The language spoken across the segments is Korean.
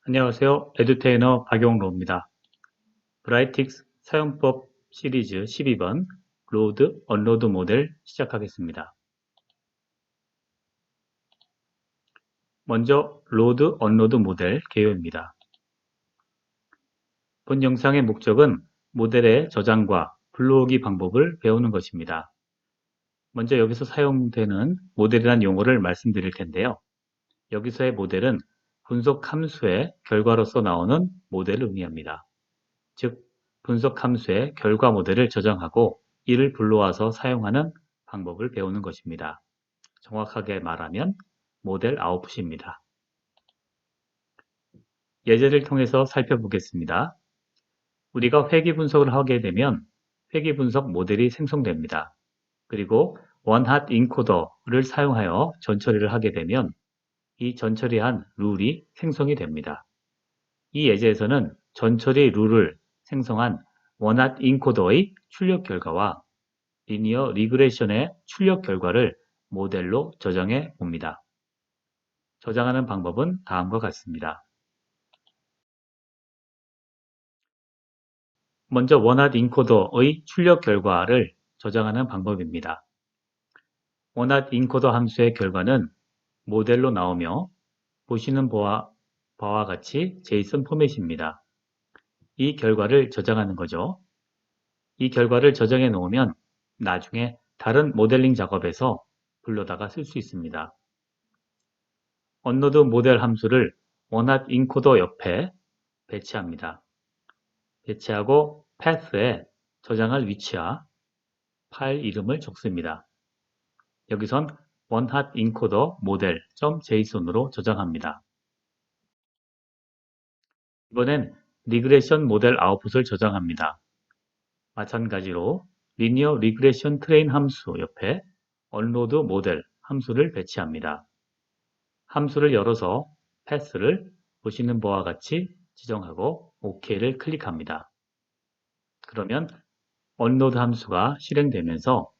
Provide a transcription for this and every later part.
안녕하세요. 에듀테이너 박용로입니다. 브라이틱스 사용법 시리즈 12번 로드, 언로드 모델 시작하겠습니다. 먼저 로드, 언로드 모델 개요입니다. 본 영상의 목적은 모델의 저장과 불러오기 방법을 배우는 것입니다. 먼저 여기서 사용되는 모델이라는 용어를 말씀드릴 텐데요. 여기서의 모델은 분석 함수의 결과로서 나오는 모델을 의미합니다. 즉, 분석 함수의 결과 모델을 저장하고 이를 불러와서 사용하는 방법을 배우는 것입니다. 정확하게 말하면 모델 아웃풋입니다. 예제를 통해서 살펴보겠습니다. 우리가 회귀 분석을 하게 되면 회귀 분석 모델이 생성됩니다. 그리고 원핫 인코더를 사용하여 전처리를 하게 되면 이 전처리한 룰이 생성이 됩니다. 이 예제에서는 전처리 룰을 생성한 원핫 인코더의 출력 결과와 리니어 리그레션의 출력 결과를 모델로 저장해 봅니다. 저장하는 방법은 다음과 같습니다. 먼저 원핫 인코더의 출력 결과를 저장하는 방법입니다. 원핫 인코더 함수의 결과는 모델로 나오며 보시는 바와 같이 JSON 포맷입니다. 이 결과를 저장하는 거죠. 이 결과를 저장해 놓으면 나중에 다른 모델링 작업에서 불러다가 쓸 수 있습니다. 언로드 모델 함수를 원핫 인코더 옆에 배치합니다. 배치하고 path에 저장할 위치와 파일 이름을 적습니다. 여기선 원핫 인코더 모델.json으로 저장합니다. 이번엔 리그레션 모델 아웃풋을 저장합니다. 마찬가지로 리니어 리그레션 트레인 함수 옆에 언로드 모델 함수를 배치합니다. 함수를 열어서 path를 보시는 바와 같이 지정하고 OK를 클릭합니다. 그러면 언로드 함수가 실행되면서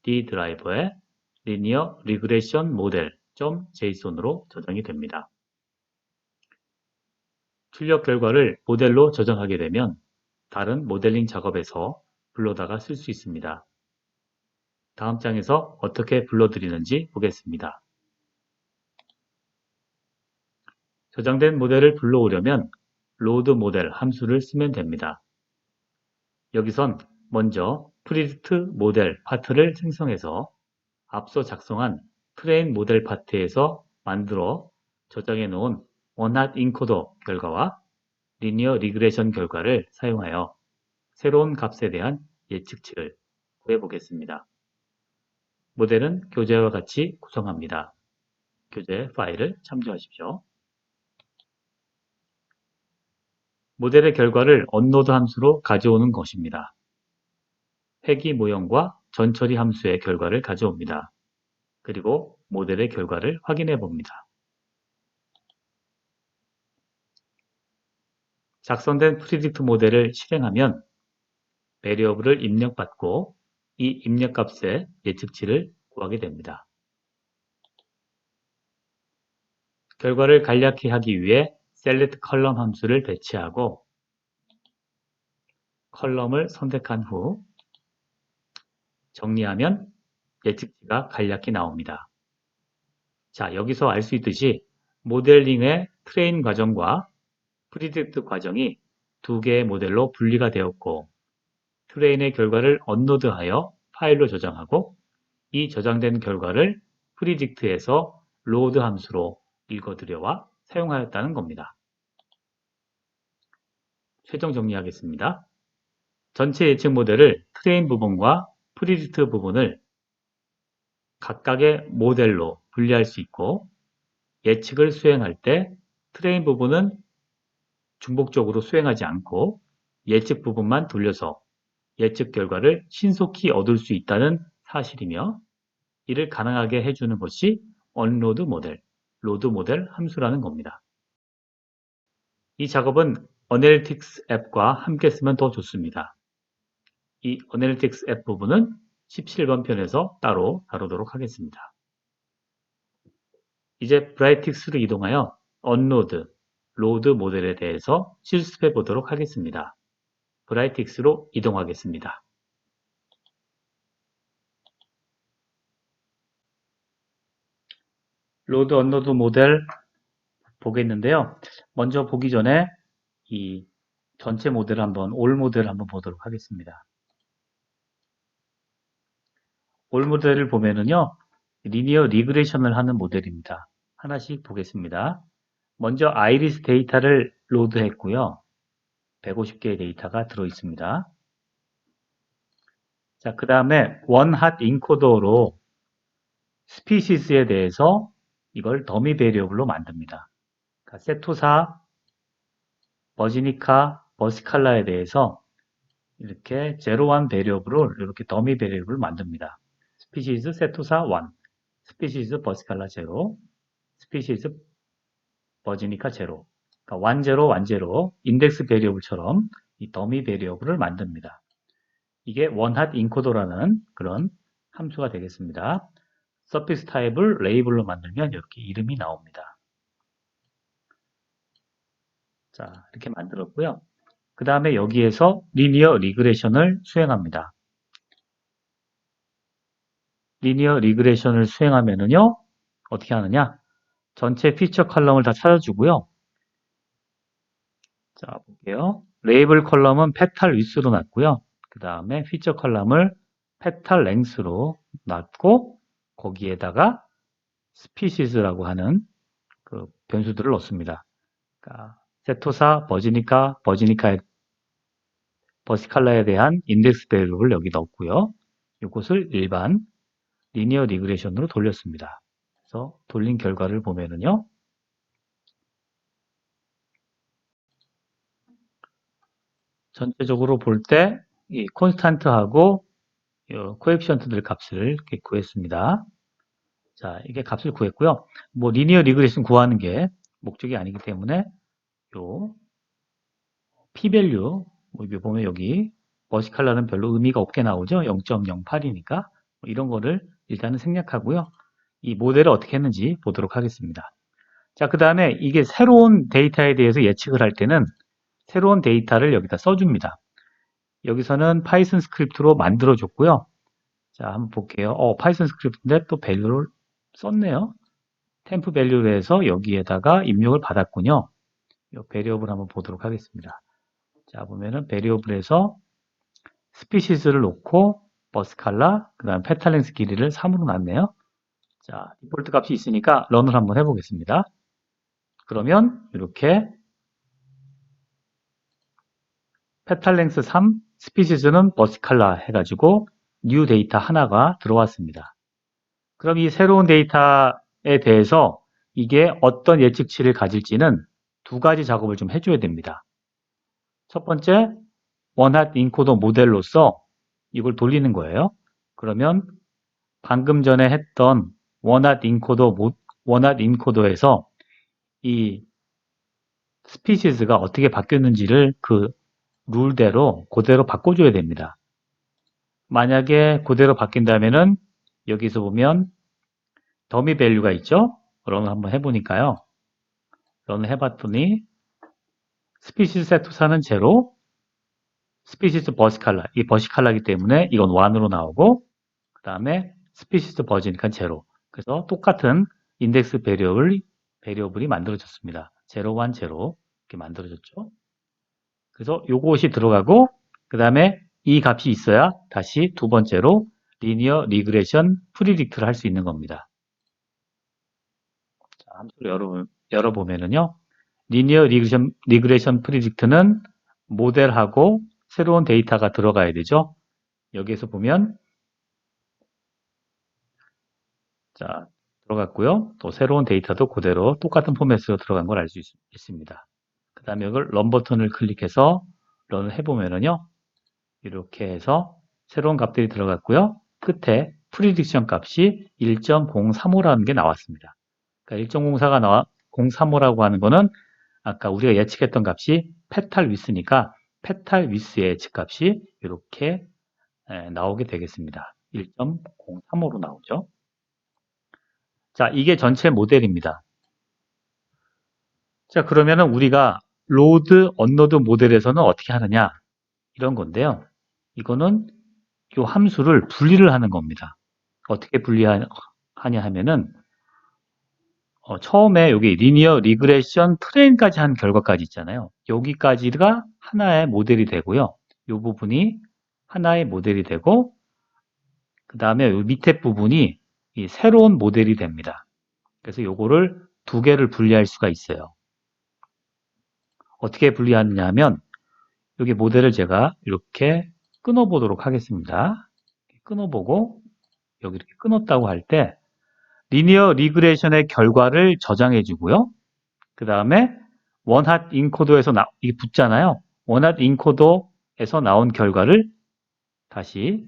D 드라이버에 리니어 리그레션 모델.json으로 저장이 됩니다. 출력 결과를 모델로 저장하게 되면 다른 모델링 작업에서 불러다가 쓸 수 있습니다. 다음 장에서 어떻게 불러드리는지 보겠습니다. 저장된 모델을 불러오려면 로드 모델 함수를 쓰면 됩니다. 여기선 먼저 프리딕트 모델 파트를 생성해서 앞서 작성한 트레인 모델 파트에서 만들어 저장해 놓은 원핫 인코더 결과와 리니어 리그레션 결과를 사용하여 새로운 값에 대한 예측치를 구해 보겠습니다. 모델은 교재와 같이 구성합니다. 교재 파일을 참조하십시오. 모델의 결과를 언로드 함수로 가져오는 것입니다. 회귀 모형과 전처리 함수의 결과를 가져옵니다. 그리고 모델의 결과를 확인해 봅니다. 작성된 프리딕트 모델을 실행하면 베리어블을 입력받고 이 입력값의 예측치를 구하게 됩니다. 결과를 간략히 하기 위해 select 컬럼 함수를 배치하고 컬럼을 선택한 후 정리하면 예측치가 간략히 나옵니다. 자, 여기서 알 수 있듯이 모델링의 트레인 과정과 프리딕트 과정이 두 개의 모델로 분리가 되었고 트레인의 결과를 언로드하여 파일로 저장하고 이 저장된 결과를 프리딕트에서 로드 함수로 읽어들여와 사용하였다는 겁니다. 최종 정리하겠습니다. 전체 예측 모델을 트레인 부분과 프리딕트 부분을 각각의 모델로 분리할 수 있고 예측을 수행할 때 트레인 부분은 중복적으로 수행하지 않고 예측 부분만 돌려서 예측 결과를 신속히 얻을 수 있다는 사실이며 이를 가능하게 해주는 것이 언로드 모델, 로드 모델 함수라는 겁니다. 이 작업은 어널리틱스 앱과 함께 쓰면 더 좋습니다. 이 어널리틱스 앱 부분은 17번 편에서 따로 다루도록 하겠습니다. 이제 브라이틱스로 이동하여 언로드, 로드 모델에 대해서 실습해 보도록 하겠습니다. 브라이트익스로 이동하겠습니다. 로드 언로드 모델 보겠는데요. 먼저 보기 전에 이 전체 모델을 올 모델을 한번 보도록 하겠습니다. 올 모델을 보면은요, 리니어 리그레션을 하는 모델입니다. 하나씩 보겠습니다. 먼저 아이리스 데이터를 로드했고요. 150개의 데이터가 들어있습니다. 자, 그 다음에 원핫 인코더로 스피시스에 대해서 이걸 더미 베리어블로 만듭니다. 그러니까 세토사, 버지니카, 버시칼라에 대해서 이렇게 제로원 베리어블을 이렇게 더미 베리어블을 만듭니다. 스피시스 세토사 1, 스피시스 버시칼라 0, 스피시스 버지니카 0. 그러니까 1, 0, 1, 0 인덱스 베리어블처럼 이 더미 베리어블을 만듭니다. 이게 원핫 인코더라는 그런 함수가 되겠습니다. 서피스 타입을 레이블로 만들면 이렇게 이름이 나옵니다. 자, 이렇게 만들었고요. 그 다음에 여기에서 리니어 리그레션을 수행합니다. 리니어 리그레션을 수행하면은요, 어떻게 하느냐? 전체 피처 컬럼을 다 찾아주고요. 자, 볼게요. 레이블 컬럼은 페탈 위스로 놨고요. 그 다음에 피처 컬럼을 페탈 랭스로 놨고, 거기에다가 스피시스라고 하는 그 변수들을 넣습니다. 그러니까 세토사, 버지니카의 버시칼라에 대한 인덱스 배열을 여기 넣었고요. 이것을 일반 리니어 리그레션으로 돌렸습니다. 그래서 돌린 결과를 보면은요. 전체적으로 볼 때 이 콘스탄트하고 코에피션트들 값을 이렇게 구했습니다. 자, 이게 값을 구했고요. 뭐 리니어 리그레션 구하는 게 목적이 아니기 때문에 요 p-밸류 여기 보면 여기 버시칼라는 별로 의미가 없게 나오죠. 0.08이니까 이런 거를 일단은 생략하고요. 이 모델을 어떻게 했는지 보도록 하겠습니다. 자, 그 다음에 이게 새로운 데이터에 대해서 예측을 할 때는 새로운 데이터를 여기다 써줍니다. 여기서는 파이썬 스크립트로 만들어줬고요. 자, 한번 볼게요. 파이썬 스크립트인데 또 밸류를 썼네요. 템프 밸류로 해서 여기에다가 입력을 받았군요. 이 베리어블 한번 보도록 하겠습니다. 자, 보면은 베리어블에서 스피시스를 놓고 버스칼라, 그 다음 페탈랭스 길이를 3으로 놨네요. 자, 디폴트 값이 있으니까 런을 한번 해보겠습니다. 그러면 이렇게 페탈랭스 3, 스피시스는 버스칼라 해가지고 뉴 데이터 하나가 들어왔습니다. 그럼 이 새로운 데이터에 대해서 이게 어떤 예측치를 가질지는 두 가지 작업을 좀 해줘야 됩니다. 첫 번째, 원핫 인코더 모델로서 이걸 돌리는 거예요. 그러면 방금 전에 했던 원핫 인코더에서 이 스피시스가 어떻게 바뀌었는지를 그 룰대로 그대로 바꿔줘야 됩니다. 만약에 그대로 바뀐다면은 여기서 보면 더미 밸류가 있죠? 런을 한번 해보니까요. 런을 해봤더니 스피시스 세토사는 제로, 스피시스 버시칼라, 이 버시칼라이기 때문에 이건 1으로 나오고 그 다음에 스피시스 버지니까 제로. 그래서 똑같은 인덱스 베리어블이 만들어졌습니다. 0, 1, 0 이렇게 만들어졌죠. 그래서 요것이 들어가고 그 다음에 이 값이 있어야 다시 두 번째로 리니어 리그레션 프리딕트를 할 수 있는 겁니다. 자, 함수를 열어보면은요. 리니어 리그레션 프리딕트는 모델하고 새로운 데이터가 들어가야 되죠. 여기에서 보면 자, 들어갔고요. 또 새로운 데이터도 그대로 똑같은 포맷으로 들어간 걸 알 수 있습니다. 그 다음에 이걸 런 버튼을 클릭해서 런을 해보면은요. 이렇게 해서 새로운 값들이 들어갔고요. 끝에 프리딕션 값이 1.035라는 게 나왔습니다. 그러니까 1.035라고 하는 거는 아까 우리가 예측했던 값이 페탈 위스니까 페탈 위스의 예측 값이 이렇게 나오게 되겠습니다. 1.035로 나오죠. 자, 이게 전체 모델입니다. 자, 그러면은 우리가 로드, 언로드 모델에서는 어떻게 하느냐? 이런 건데요. 이거는 이 함수를 분리를 하는 겁니다. 어떻게 분리하냐 하면은 처음에 여기 리니어 리그레션 트레인까지 한 결과까지 있잖아요. 여기까지가 하나의 모델이 되고요. 이 부분이 하나의 모델이 되고 그 다음에 이 밑에 부분이 이 새로운 모델이 됩니다. 그래서 요거를 두 개를 분리할 수가 있어요. 어떻게 분리하느냐 하면 여기 모델을 제가 이렇게 끊어보도록 하겠습니다. 끊어보고 여기 이렇게 끊었다고 할 때 리니어 리그레션의 결과를 저장해 주고요. 그 다음에 원핫 인코더에서 이게 붙잖아요. 원핫 인코더에서 나온 결과를 다시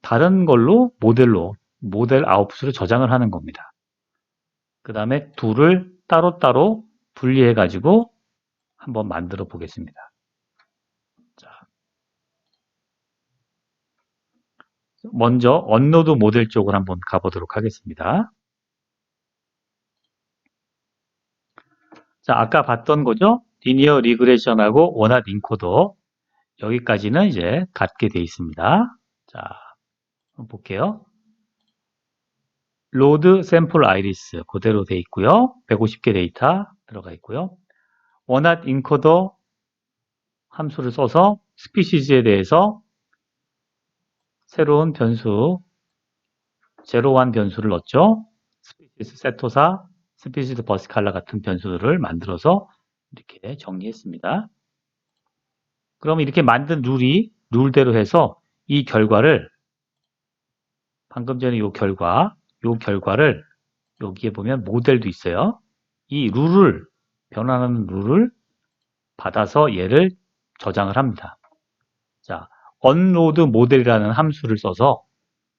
다른 걸로 모델 아웃풋으로 저장을 하는 겁니다. 그 다음에 둘을 따로따로 분리해 가지고 한번 만들어 보겠습니다. 자, 먼저 언로드 모델 쪽으로 한번 가보도록 하겠습니다. 자, 아까 봤던 거죠? 리니어 리그레션하고 원핫 인코더 여기까지는 이제 같게 되어 있습니다. 자, 한번 볼게요. 로드 샘플 아이리스 그대로 되어 있고요. 150개 데이터 들어가 있고요. 원핫 인코더 함수를 써서 스피시즈에 대해서 새로운 변수, 제로원 변수를 넣었죠. 스피시즈 세토사, 스피시즈 버스칼라 같은 변수들을 만들어서 이렇게 정리했습니다. 그럼 이렇게 만든 룰대로 해서 이 결과를 방금 전에 이 결과를 여기에 보면 모델도 있어요. 이 변환하는 룰을 받아서 얘를 저장을 합니다. 자, unload 모델이라는 함수를 써서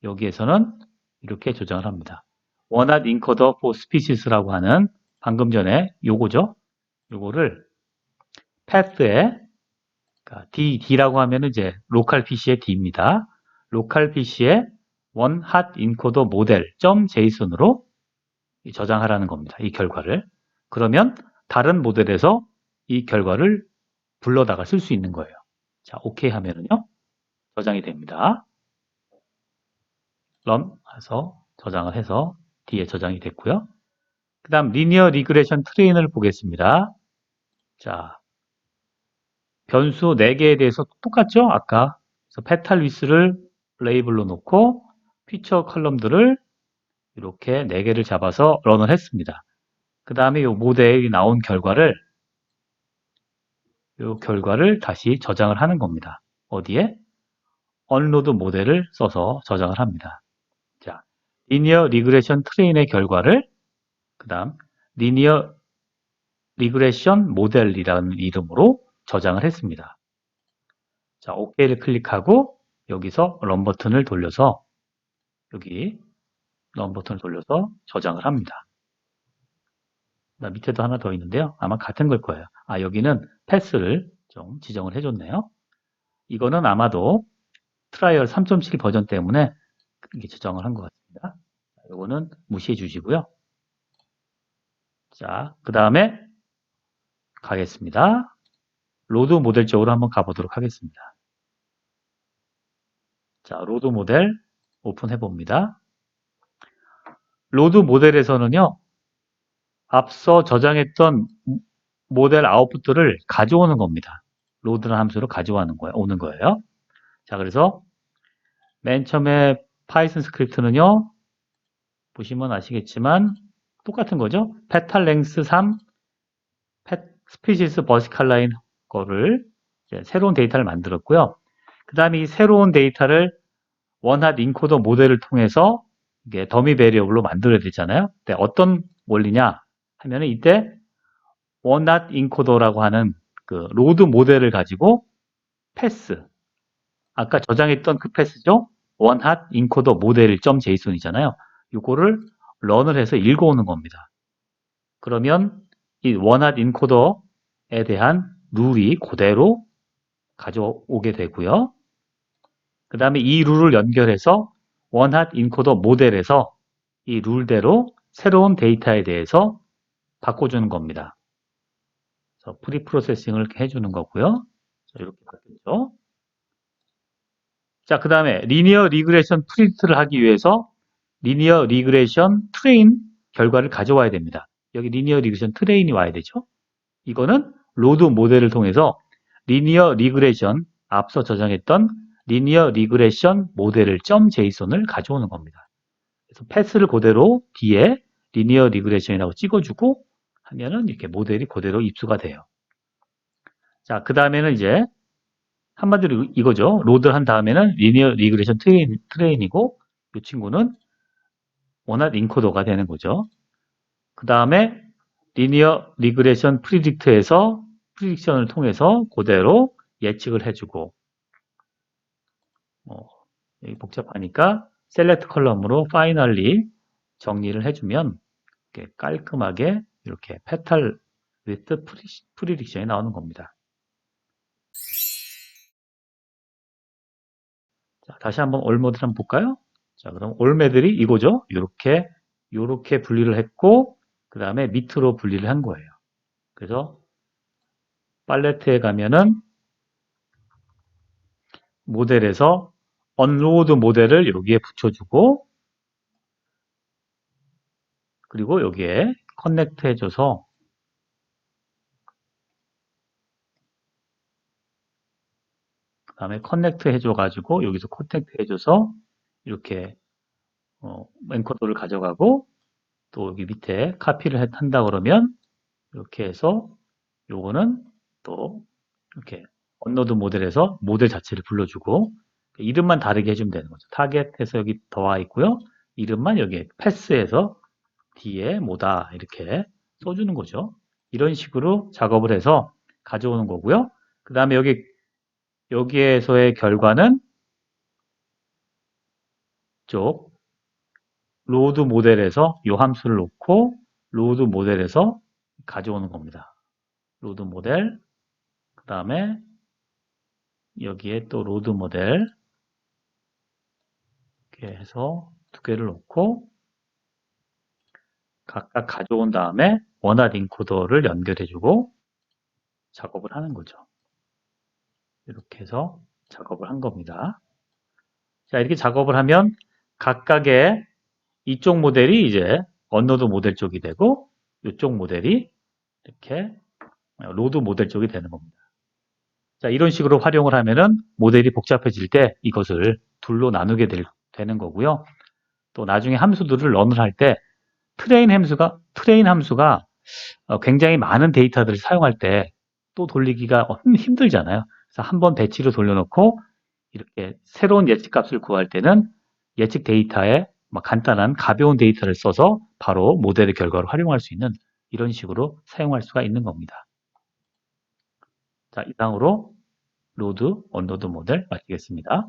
여기에서는 이렇게 저장을 합니다. 원핫 인코더 for species라고 하는 방금 전에 요거죠. 요거를 path에 D라고 하면 이제 로컬 PC의 D입니다. 로컬 PC에 원핫 인코더 모델 .json으로 저장하라는 겁니다. 이 결과를. 그러면 다른 모델에서 이 결과를 불러다가 쓸 수 있는 거예요. 자, 오케이 하면은요. 저장이 됩니다. run 해서 저장을 해서 D에 저장이 됐고요. 그 다음 리니어 리그레션 트레인을 보겠습니다. 자, 변수 4개에 대해서 똑같죠? 아까. 그래서 페탈 위스를 레이블로 놓고 피처 컬럼들을 이렇게 4개를 잡아서 런을 했습니다. 그 다음에 이 모델이 나온 결과를 다시 저장을 하는 겁니다. 어디에? 언로드 모델을 써서 저장을 합니다. 자, 리니어 리그레션 트레인의 결과를 그 다음 리니어 리그레션 모델이라는 이름으로 저장을 했습니다. 자, OK를 클릭하고 여기서 런 버튼을 돌려서 여기 런 버튼을 돌려서 저장을 합니다. 밑에도 하나 더 있는데요. 아마 같은 걸 거예요. 여기는 패스를 좀 지정을 해줬네요. 이거는 아마도 트라이얼 3.7 버전 때문에 이렇게 지정을 한 것 같습니다. 이거는 무시해 주시고요. 자, 그 다음에 가겠습니다. 로드 모델 쪽으로 한번 가보도록 하겠습니다. 자, 로드 모델 오픈해 봅니다. 로드 모델에서는요, 앞서 저장했던 모델 아웃풋들을 가져오는 겁니다. 로드라는 함수로 오는 거예요. 자, 그래서 맨 처음에 파이썬 스크립트는요, 보시면 아시겠지만 똑같은 거죠. 페탈 랭스 3, 스피시스 버시칼라인 거를 새로운 데이터를 만들었고요. 그 다음에 이 새로운 데이터를 원핫 인코더 모델을 통해서 이게 더미 베리어블로 만들어야 되잖아요. 근데 어떤 원리냐 하면은 이때 원핫 인코더라고 하는 그 로드 모델을 가지고 패스, 아까 저장했던 그 패스죠. 원핫 인코더 모델 .json이잖아요. 이거를 런을 해서 읽어오는 겁니다. 그러면 이 원핫 인코더에 대한 룰이 그대로 가져오게 되고요. 그 다음에 이 룰을 연결해서 원핫 인코더 모델에서 이 룰대로 새로운 데이터에 대해서 바꿔주는 겁니다. 그래서 프리 프로세싱을 해주는 거고요. 자, 이렇게 바뀌었죠. 자, 그 다음에 리니어 리그레션 프리딕트를 하기 위해서 리니어 리그레션 트레인 결과를 가져와야 됩니다. 여기 리니어 리그레션 트레인이 와야 되죠. 이거는 로드 모델을 통해서 리니어 리그레션 앞서 저장했던 리니어 리그레션 모델을 .json을 가져오는 겁니다. 그래서 패스를 그대로 뒤에 리니어 리그레션이라고 찍어주고 하면은 이렇게 모델이 그대로 입수가 돼요. 자, 그 다음에는 이제 한마디로 이거죠. 로드를 한 다음에는 리니어 리그레션 트레인이고 이 친구는 원활 인코더가 되는 거죠. 그 다음에 리니어 리그레션 프리딕트에서 프리딕션을 통해서 그대로 예측을 해주고 여기 복잡하니까 셀렉트 컬럼으로 파이널리 정리를 해주면 이렇게 깔끔하게 이렇게 페탈 위트 프리딕션이 나오는 겁니다. 자, 다시 한번 올 모델 한번 볼까요? 자, 그럼 올매들이 이거죠. 요렇게 분리를 했고 그 다음에 밑으로 분리를 한 거예요. 그래서 팔레트에 가면은 모델에서 언로드 모델을 여기에 붙여주고 그리고 여기에 커넥트 해줘서 그 다음에 커넥트 해줘가지고 여기서 커넥트 해줘서 이렇게 엔코더를 가져가고 또 여기 밑에 카피를 한다 그러면 이렇게 해서 요거는 또 이렇게 언로드 모델에서 모델 자체를 불러주고 이름만 다르게 해주면 되는 거죠. 타겟해서 여기 더와 있고요. 이름만 여기에 패스해서 뒤에 뭐다 이렇게 써주는 거죠. 이런 식으로 작업을 해서 가져오는 거고요. 그 다음에 여기에서의 결과는 쪽 로드 모델에서 이 함수를 놓고 로드 모델에서 가져오는 겁니다. 로드 모델 그 다음에 여기에 또 로드 모델 이렇게 해서 두 개를 놓고 각각 가져온 다음에 원활 인코더를 연결해주고 작업을 하는 거죠. 이렇게 해서 작업을 한 겁니다. 자, 이렇게 작업을 하면 각각의 이쪽 모델이 이제 언로드 모델 쪽이 되고 이쪽 모델이 이렇게 로드 모델 쪽이 되는 겁니다. 자, 이런 식으로 활용을 하면은 모델이 복잡해질 때 이것을 둘로 나누게 되는 거고요. 또 나중에 함수들을 런을 할 때 트레인 함수가 굉장히 많은 데이터들을 사용할 때 또 돌리기가 힘들잖아요. 그래서 한번 배치로 돌려놓고 이렇게 새로운 예측 값을 구할 때는 예측 데이터에 간단한 가벼운 데이터를 써서 바로 모델의 결과를 활용할 수 있는 이런 식으로 사용할 수가 있는 겁니다. 자, 이상으로 로드, 언로드 모델 마치겠습니다.